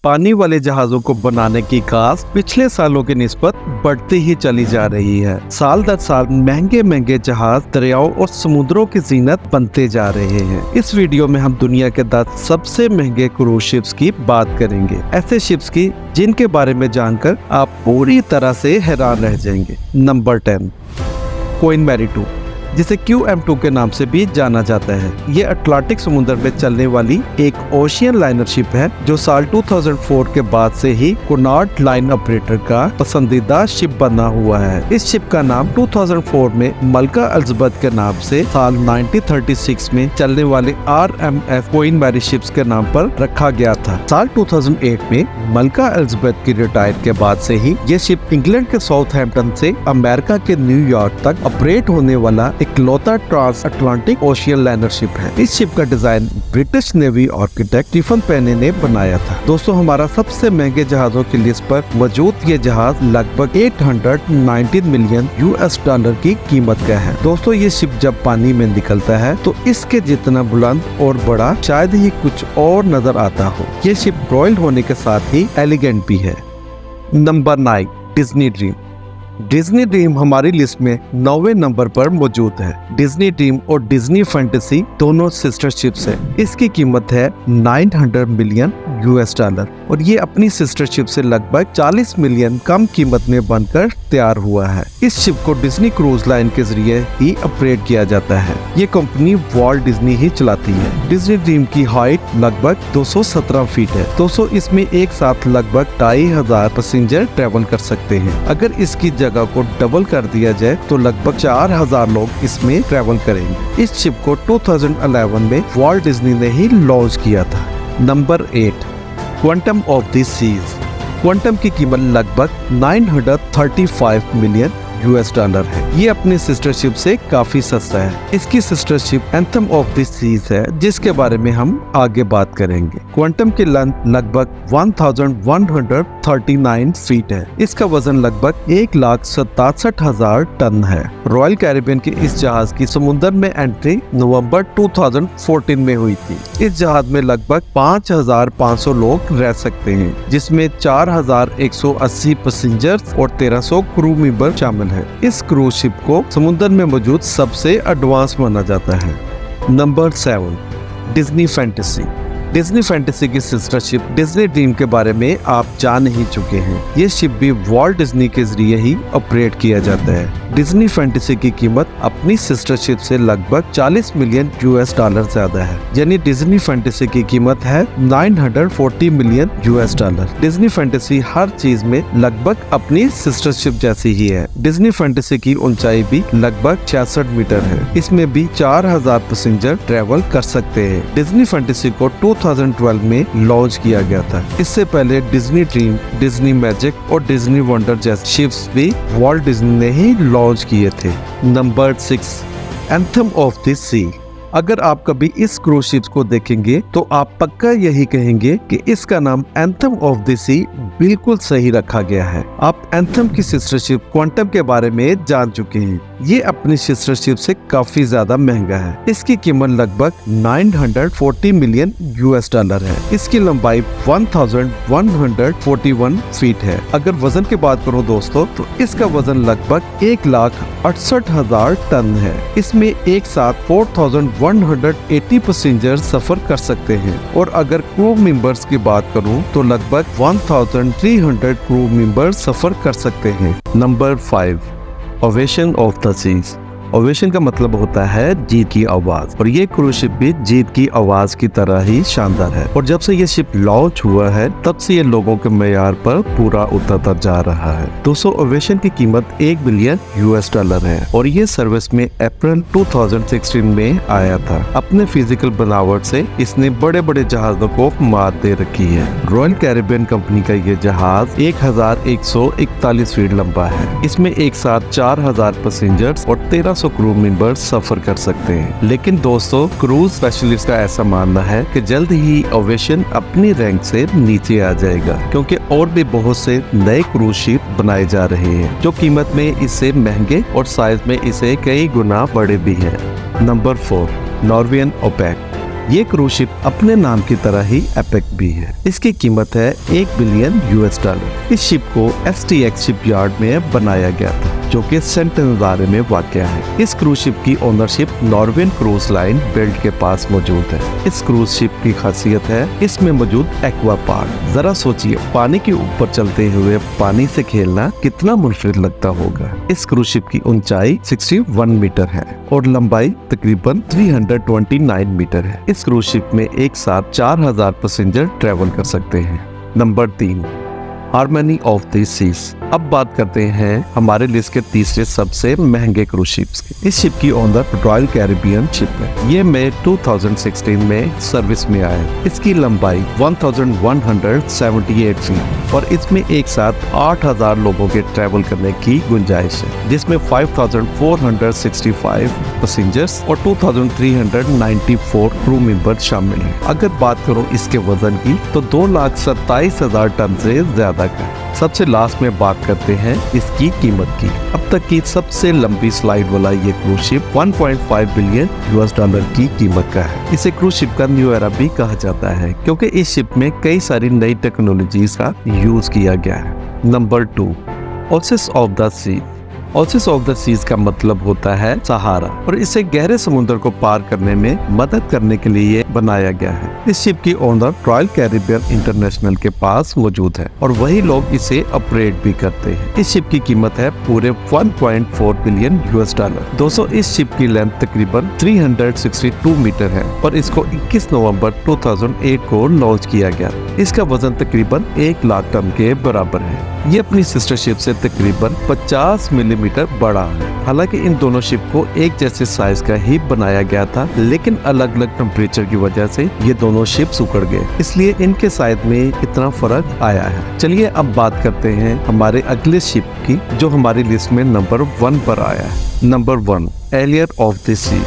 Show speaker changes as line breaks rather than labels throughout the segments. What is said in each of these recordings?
पानी वाले जहाजों को बनाने की कास्ट पिछले सालों की निस्बत बढ़ती ही चली जा रही है। साल दर साल महंगे महंगे जहाज दरियाओं और समुद्रों की जीनत बनते जा रहे हैं। इस वीडियो में हम दुनिया के 10 सबसे महंगे क्रूज शिप्स की बात करेंगे, ऐसे शिप्स की जिनके बारे में जानकर आप पूरी तरह से हैरान रह जाएंगे। नंबर 10, क्वीन मैरी 2, जिसे QM2 के नाम से भी जाना जाता है। ये अटलांटिक समुद्र में चलने वाली एक ओशियन लाइनर शिप है जो साल 2004 के बाद से ही कूनार्ड लाइन ऑपरेटर का पसंदीदा शिप बना हुआ है। इस शिप का नाम 2004 में मलका एलिजाबेथ के नाम से साल 1936 में चलने वाले RMS क्वीन मैरी शिप्स के नाम पर रखा गया था। साल 2008 में मलका एलिजाबेथ की रिटायर के बाद से ही ये शिप इंग्लैंड के साउथहैम्पटन से अमेरिका के न्यूयॉर्क तक ऑपरेट होने वाला इकलौता transatlantic ocean liner ship है। इस शिप का design British navy architect Stephen Payne ने बनाया था। दोस्तों, हमारा सबसे महंगे जहाजों की लिस्ट पर मौजूद ये जहाज लगभग 819 मिलियन US$ की कीमत का है। दोस्तों, ये शिप जब पानी में निकलता है तो इसके जितना बुलंद और बड़ा शायद ही कुछ और नजर आता हो। ये शिप रॉयल होने के साथ ही एलिगेंट भी है। Number 9, Disney dream. Disney dream हमारी लिस्ट में 9वें नंबर पर मौजूद है। डिज्नी ड्रीम और डिज्नी फैंटेसी दोनों सिस्टर शिप्स है। इसकी कीमत है 900 मिलियन US$ और ये अपनी सिस्टर शिप से लगभग 40 मिलियन कम कीमत में बनकर तैयार हुआ है। इस शिप को डिज्नी क्रूज लाइन के जरिए ही ऑपरेट किया जाता है। ये कंपनी वॉल्ट डिज्नी ही चलाती है। डिज्नी ड्रीम की हाइट लगभग 217 फीट है। दोस्तों, इसमें एक साथ लगभग 2500 पैसेंजर ट्रेवल कर सकते हैं। अगर इसकी जगह को डबल कर दिया जाए तो लगभग 4000 लोग इसमें ट्रेवल करेंगे। इस शिप को 2011 में वॉल्ट डिज्नी ने ही लॉन्च किया था। Number 8, Quantum of the Seas. Quantum की कीमत लगभग 935 मिलियन US$ है। ये अपनी सिस्टर शिप से काफी सस्ता है। इसकी sister ship Anthem of the Seas है, जिसके बारे में हम आगे बात करेंगे। क्वांटम की लेंथ लगभग 1139 फीट है। इसका वजन लगभग 1,67,000 टन है। रॉयल कैरिबियन के इस जहाज की समुद्र में एंट्री नवंबर 2014 में हुई थी। इस जहाज में लगभग 5,500 लोग रह सकते हैं, जिसमें 4,180 पैसेंजर्स और 1300 क्रू मेंबर शामिल है। इस क्रूज शिप को समुद्र में मौजूद सबसे एडवांस माना जाता है। Number 7, Disney fantasy. Disney fantasy की सिस्टर शिप डिज्नी ड्रीम के बारे में आप जान ही चुके हैं। ये शिप भी वॉल्ट डिज्नी के जरिए ही ऑपरेट किया जाता है। डिज्नी फैंटेसी की कीमत अपनी सिस्टर शिप से लगभग 40 मिलियन US$ ज्यादा है, यानी डिज्नी फैंटेसी की कीमत है 940 मिलियन US$। डिज्नी फैंटेसी हर चीज में लगभग अपनी सिस्टर शिप जैसी ही है। डिज्नी फैंटेसी की ऊंचाई भी लगभग 66 मीटर है। इसमें भी 4000 पैसेंजर ट्रेवल कर सकते हैं। डिज्नी फैंटेसी को 2012 में लॉन्च किया गया था। इससे पहले डिज्नी ड्रीम, डिज्नी मैजिक और डिज्नी वंडर जैसे शिप्स भी वॉल्ट डिज्नी ने ही लॉन्च किए थे। नंबर 6, एंथम ऑफ द सी। अगर आप कभी इस क्रूज शिप्स को देखेंगे तो आप पक्का यही कहेंगे कि इसका नाम एंथम ऑफ द सी बिल्कुल सही रखा गया है। आप एंथम की सिस्टर शिप क्वांटम के बारे में जान चुके हैं। ये अपनी सिस्टर शिप से काफी ज्यादा महंगा है। इसकी कीमत लगभग 940 मिलियन US$ है। इसकी लंबाई 1141 फीट है। अगर वजन की बात करूं दोस्तों, तो इसका वजन लगभग 1,68,000 टन है। इसमें एक साथ 4180 पैसेंजर सफर कर सकते हैं और अगर क्रू मेंबर्स की बात करूं तो लगभग 1300 क्रू मेंबर्स सफर कर सकते हैं। Number 5, Ovation of the Seas. Ovation का मतलब होता है जीत की आवाज, और ये क्रूज शिप भी जीत की आवाज की तरह ही शानदार है। और जब से ये शिप लॉन्च हुआ है तब से ये लोगों के मेयार पर पूरा उतरता जा रहा है। दोस्तों, ओवेशन की कीमत 1 बिलियन US$ है और ये सर्विस में अप्रैल 2016 में आया था। अपने फिजिकल बनावट से इसने बड़े बड़े जहाजों को मात दे रखी है। रॉयल कैरिबियन कंपनी का ये जहाज 1141 फीट लंबा है। इसमें एक साथ 4000 पैसेंजर्स और 1300 क्रू मेंबर्स सफर कर सकते हैं। लेकिन दोस्तों, क्रूज स्पेशलिस्ट का ऐसा मानना है कि जल्द ही ओवेशन अपनी रैंक से नीचे आ जाएगा, क्योंकि और भी बहुत से नए क्रूज शिप बनाए जा रहे हैं जो कीमत में इससे महंगे और साइज में इसे कई गुना बड़े भी हैं। Number 4, Norwegian Epic. ये क्रूज शिप अपने नाम की तरह ही एपिक भी है। इसकी कीमत है $1 बिलियन। इस शिप को STX शिपयार्ड में बनाया गया था, जो कि सेंट नज़ारे में वाक़ है। इस क्रूज शिप की ओनरशिप नॉर्वेन क्रूज लाइन बेल्ट के पास मौजूद है। इस क्रूज शिप की खासियत है इसमें मौजूद एक्वा पार्क। जरा सोचिए, पानी के ऊपर चलते हुए पानी से खेलना कितना मुनफरिद लगता होगा। इस क्रूज शिप की ऊंचाई 61 मीटर है और लंबाई तकरीबन 329 मीटर है। इस क्रूज शिप में एक साथ 4000 पैसेंजर ट्रेवल कर सकते हैं। Number 3, Harmony of the Seas. अब बात करते हैं हमारे लिस्ट के तीसरे सबसे महंगे क्रूज शिप्स की। इस शिप की ओनर रॉयल कैरिबियन शिप है। ये मई 2016 में सर्विस में आया है। इसकी लंबाई 1178 फीट और इसमें एक साथ 8000 लोगों के ट्रेवल करने की गुंजाइश है, जिसमें 5465 पैसेंजर्स और 2394 क्रू मेंबर शामिल हैं। अगर बात करूं इसके वजन की तो 2,27,000 टन से ज्यादा का। सबसे लास्ट में बात करते हैं इसकी कीमत की। अब तक की सबसे लंबी स्लाइड वाला ये क्रूज शिप $1.5 बिलियन की कीमत का है। इसे क्रूज शिप का न्यू एरा भी कहा जाता है, क्योंकि इस शिप में कई सारी नई टेक्नोलॉजीज का यूज किया गया है। Number 2, Oasis of the Sea. Oasis of the Seas का मतलब होता है सहारा और इसे गहरे समुद्र को पार करने में मदद करने के लिए बनाया गया है। इस शिप की ओनर रॉयल कैरिबियन इंटरनेशनल के पास मौजूद है और वही लोग इसे ऑपरेट भी करते हैं। इस शिप की कीमत है पूरे $1.4 बिलियन। दोस्तों, इस शिप की लेंथ तकरीबन 362 मीटर है और इसको 21 नवंबर 2008 को लॉन्च किया गया। इसका वजन तकरीबन 1 लाख टन के बराबर है। ये अपनी सिस्टर शिप से तकरीबन 50 मिलीमीटर बड़ा है। हालांकि इन दोनों शिप को एक जैसे साइज का ही बनाया गया था, लेकिन अलग अलग टेम्परेचर की वजह से ये दोनों शिप उखड़ गए, इसलिए इनके साइज में इतना फर्क आया है। चलिए अब बात करते हैं हमारे अगले शिप की, जो हमारी लिस्ट में नंबर 1 पर आया है। नंबर 1, एलियर ऑफ द सी।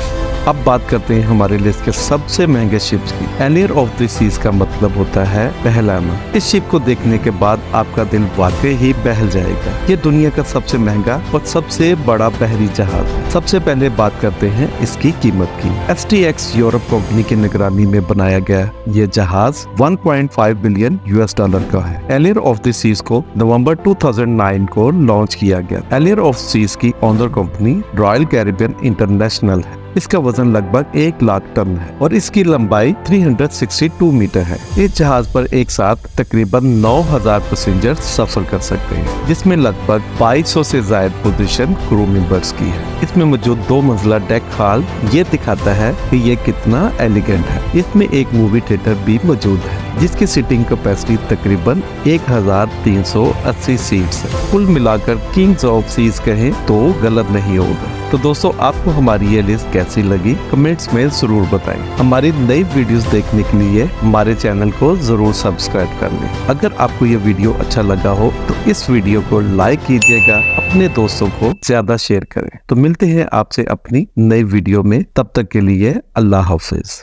अब बात करते हैं हमारे लिस्ट के सबसे महंगे शिप्स की। एलियर ऑफ द सीज का मतलब होता है बहलाना। इस शिप को देखने के बाद आपका दिल वाकई ही बहल जाएगा। ये दुनिया का सबसे महंगा और सबसे बड़ा बहरी जहाज है। सबसे पहले बात करते हैं इसकी कीमत की। STX यूरोप कंपनी की निगरानी में बनाया गया ये जहाज $1.5 बिलियन का है। एलियर ऑफ द सीज को नवंबर 2009 को लॉन्च किया गया। एलियर ऑफ सीज की owner company royal Caribbean international है। इसका वजन लगभग 1 लाख टन है और इसकी लंबाई 362 मीटर है। इस जहाज पर एक साथ तकरीबन 9000 पैसेंजर सफर कर सकते हैं, जिसमें लगभग 2200 से ज्यादा पोजीशन क्रू मेंबर्स की है। इसमें मौजूद 2 मंजिला डेक हॉल ये दिखाता है कि ये कितना एलिगेंट है। इसमें एक मूवी थिएटर भी मौजूद है, जिसकी सीटिंग कैपेसिटी तकरीबन 1380 सीट्स है। कुल मिलाकर किंग्स ऑफ सीज कहें तो गलत नहीं होगा। तो दोस्तों, आपको हमारी ये लिस्ट कैसी लगी कमेंट्स में जरूर बताएं। हमारी नई वीडियोस देखने के लिए हमारे चैनल को जरूर सब्सक्राइब कर लें। अगर आपको ये वीडियो अच्छा लगा हो तो इस वीडियो को लाइक कीजिएगा, अपने दोस्तों को ज्यादा शेयर करें। तो मिलते हैं आपसे अपनी नई वीडियो में, तब तक के लिए अल्लाह हाफिज।